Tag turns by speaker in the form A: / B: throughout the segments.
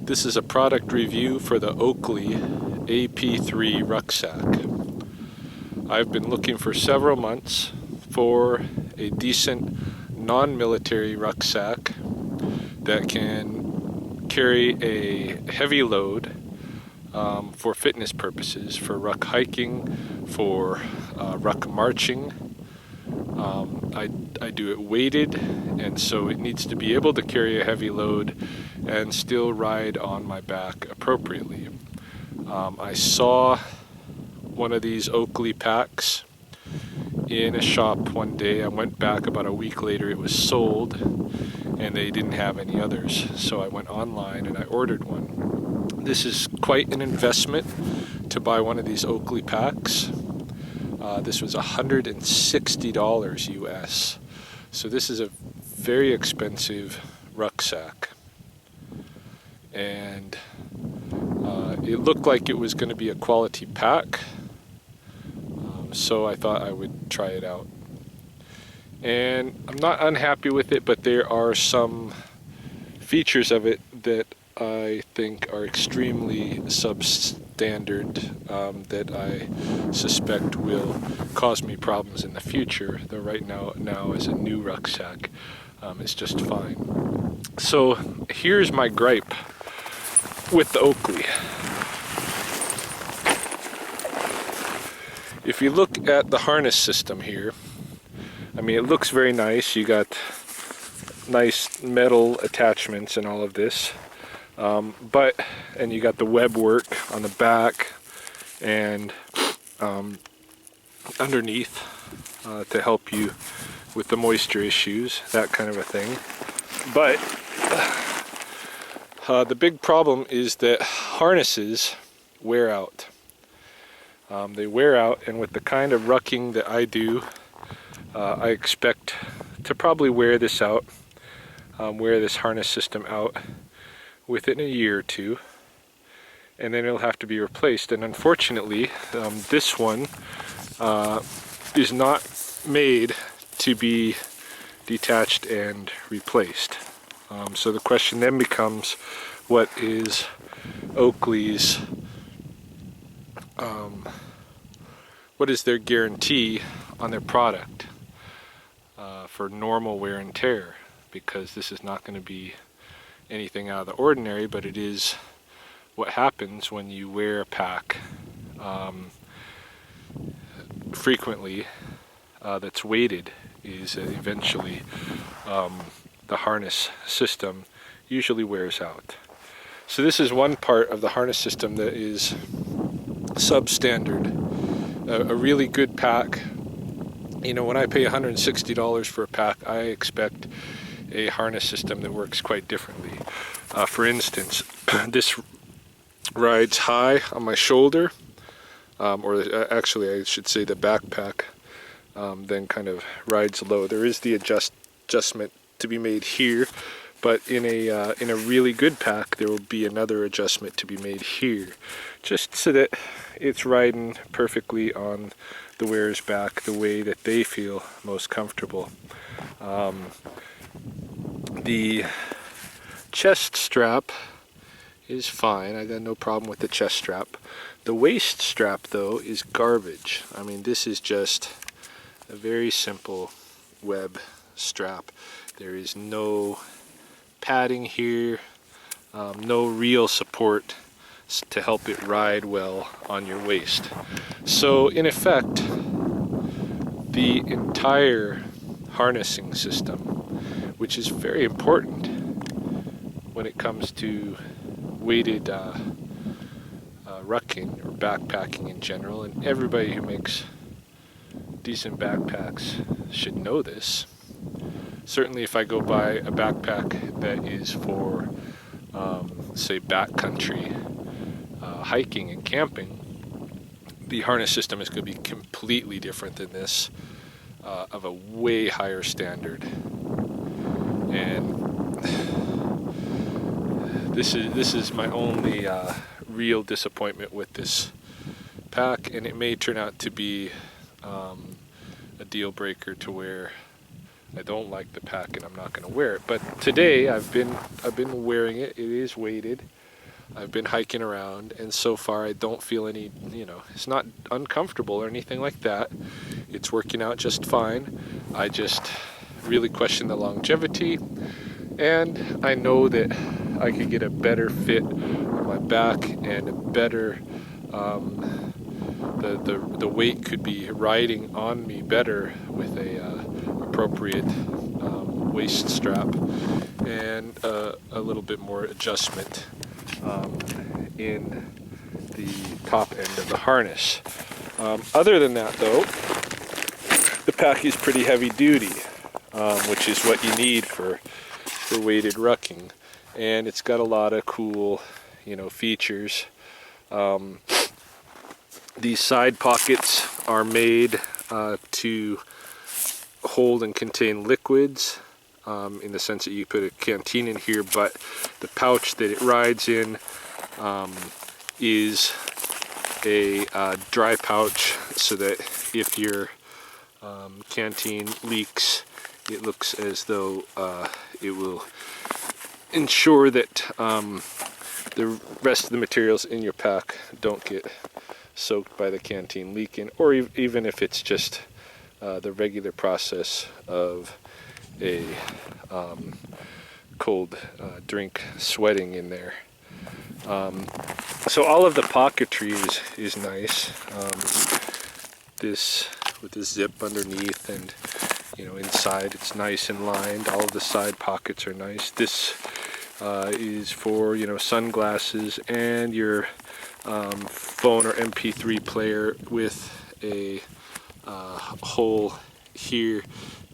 A: This is a product review for the Oakley AP3 Rucksack. I've been looking for several months for a decent non-military rucksack that can carry a heavy load for fitness purposes, for ruck hiking, for ruck marching. I do it weighted, and so it needs to be able to carry a heavy load and still ride on my back appropriately. I saw one of these Oakley packs in a shop one day. I went back about a week later, it was sold and they didn't have any others, so I went online and I ordered one. This is quite an investment to buy one of these Oakley packs. This was $160 US. So this is a very expensive rucksack. And it looked like it was going to be a quality pack. So I thought I would try it out. And I'm not unhappy with it, but there are some features of it that I think are extremely substandard that I suspect will cause me problems in the future, though right now as a new rucksack, it's just fine. So here's my gripe with the Oakley. If you look at the harness system here, I mean, it looks very nice. You got nice metal attachments and all of this. And you got the web work on the back and underneath to help you with the moisture issues, that kind of a thing. But the big problem is that harnesses wear out. They wear out, and with the kind of rucking that I do, I expect to probably wear this out, wear this harness system out within a year or two, and then it'll have to be replaced. And unfortunately, this one is not made to be detached and replaced. So the question then becomes, what is Oakley's, what is their guarantee on their product for normal wear and tear? Because this is not going to be anything out of the ordinary, but it is what happens when you wear a pack frequently that's weighted, is eventually the harness system usually wears out. So this is one part of the harness system that is substandard. A really good pack, you know, when I pay $160 for a pack, I expect a harness system that works quite differently. For instance, this rides high on my shoulder, or actually I should say the backpack, then kind of rides low. There is the adjustment to be made here, but in a really good pack there will be another adjustment to be made here, just so that it's riding perfectly on the wearer's back the way that they feel most comfortable. The chest strap is fine. I got no problem with the chest strap. The waist strap, though, is garbage. I mean, this is just a very simple web strap. There is no padding here, no real support to help it ride well on your waist. So, in effect, the entire harnessing system, which is very important when it comes to weighted rucking or backpacking in general, and everybody who makes decent backpacks should know this. Certainly if I go buy a backpack that is for say backcountry hiking and camping, the harness system is going to be completely different than this, of a way higher standard. And this is my only real disappointment with this pack, and it may turn out to be a deal breaker to where I don't like the pack and I'm not going to wear it. But today I've been wearing it. It is weighted. I've been hiking around, and so far I don't feel any, it's not uncomfortable or anything like that. It's working out just fine. I just really question the longevity, and I know that I could get a better fit on my back and a better, the weight could be riding on me better with a appropriate waist strap and a little bit more adjustment in the top end of the harness. Other than that though, the pack is pretty heavy duty, which is what you need for weighted rucking, and it's got a lot of cool features. These side pockets are made to hold and contain liquids, in the sense that you put a canteen in here, but the pouch that it rides in is a dry pouch, so that if your canteen leaks, it looks as though it will ensure that the rest of the materials in your pack don't get soaked by the canteen leaking, or even if it's just the regular process of a cold drink sweating in there. So all of the pocketry is nice. This with the zip underneath, and inside it's nice and lined. All of the side pockets are nice. This is for sunglasses and your phone or MP3 player, with a hole here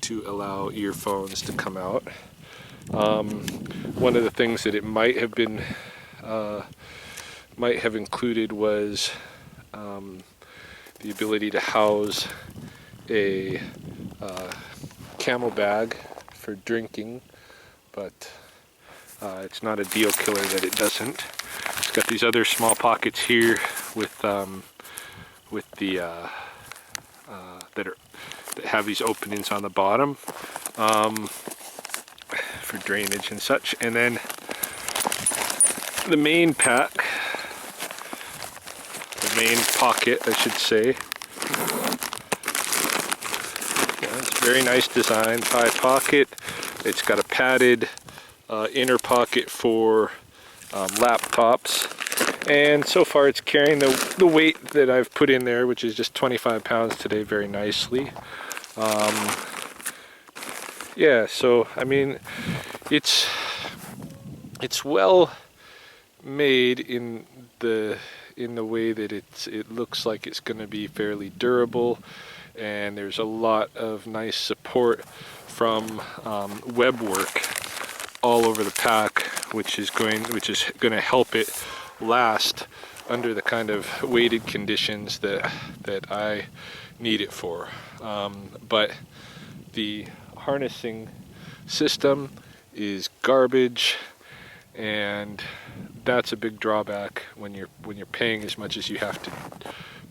A: to allow earphones to come out. One of the things that it might have included was the ability to house a camel bag for drinking, but it's not a deal killer that it doesn't. It's got these other small pockets here with the that have these openings on the bottom for drainage and such. And then the main pack, the main pocket I should say, it's a very nice design, 5 pocket. It's got a padded inner pocket for laptops, and so far it's carrying the weight that I've put in there, which is just 25 pounds today, very nicely. Yeah, so I mean, it's well made in the way that it looks like it's going to be fairly durable, and there's a lot of nice support from web work all over the pack, which is going to help it last under the kind of weighted conditions that I need it for. But the harnessing system is garbage, and that's a big drawback when you're paying as much as you have to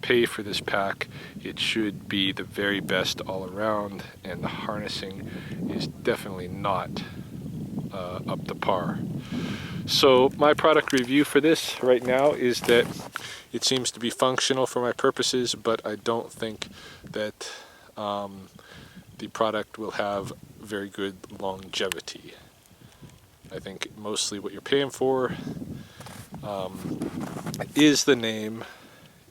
A: pay for this pack. It should be the very best all around, and the harnessing is definitely not up to par. So my product review for this right now is that it seems to be functional for my purposes, but I don't think that the product will have very good longevity. I think mostly what you're paying for is the name.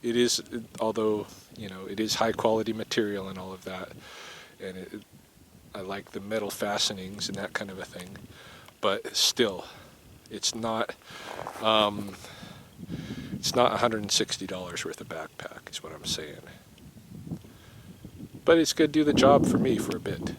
A: It is, although it is high quality material and all of that, and I like the metal fastenings and that kind of a thing, but still, it's not $160 worth of backpack, is what I'm saying. But it's going to do the job for me for a bit.